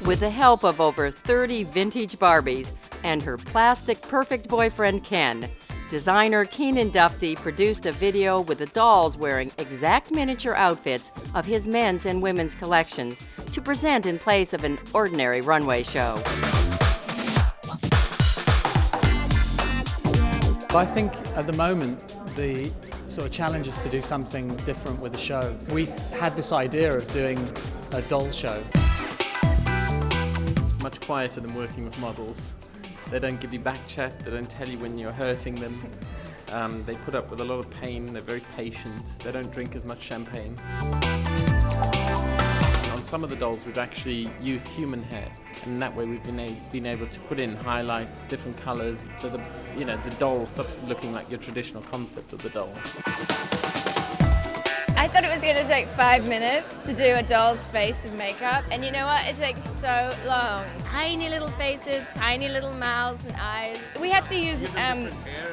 With the help of over 30 vintage Barbies and her plastic perfect boyfriend Ken, designer Keanan Duffty produced a video with the dolls wearing exact miniature outfits of his men's and women's collections to present in place of an ordinary runway show. I think at the moment the sort of challenge is to do something different with the show. We had this idea of doing a doll show. Much quieter than working with models. They don't give you back chat, they don't tell you when you're hurting them. They put up with a lot of pain, they're very patient, they don't drink as much champagne. On some of the dolls we've actually used human hair, and that way we've been able to put in highlights, different colours, so the doll stops looking like your traditional concept of the doll. I thought it was going to take 5 minutes to do a doll's face of makeup, and you know what? It takes so long. Tiny little faces, tiny little mouths and eyes. We had to use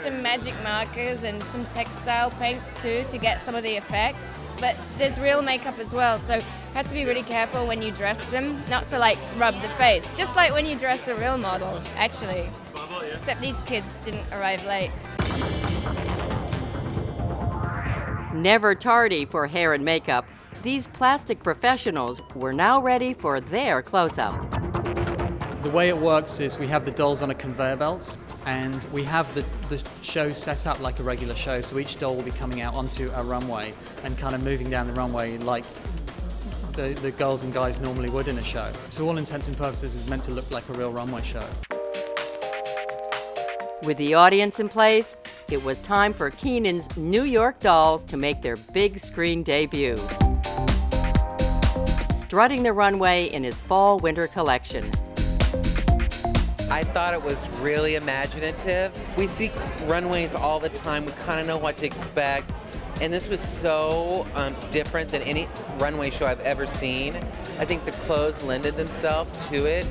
some magic markers and some textile paints too to get some of the effects, but there's real makeup as well, so you had to be really careful when you dress them, not to like rub the face, just like when you dress a real model, actually. Except these kids didn't arrive late. Never tardy for hair and makeup, these plastic professionals were now ready for their close-up. The way it works is we have the dolls on a conveyor belt, and we have the show set up like a regular show, so each doll will be coming out onto a runway and kind of moving down the runway like the girls and guys normally would in a show. To all intents and purposes, it's meant to look like a real runway show. With the audience in place, it was time for Keanan's New York dolls to make their big screen debut. Strutting the runway in his fall-winter collection. I thought it was really imaginative. We see runways all the time, we kind of know what to expect, and this was so different than any runway show I've ever seen. I think the clothes lended themselves to it.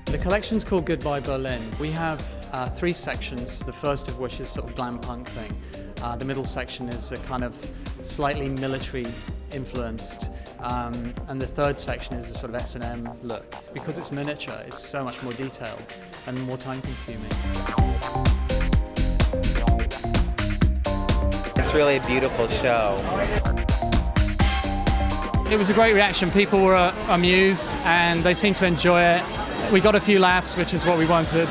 The collection's called Goodbye Berlin. We have 3 sections, the first of which is sort of glam punk thing. The middle section is a kind of slightly military influenced, and the third section is a sort of S&M look. Because it's miniature, it's so much more detailed and more time consuming. It's really a beautiful show. It was a great reaction. People were amused and they seemed to enjoy it. We got a few laughs, which is what we wanted.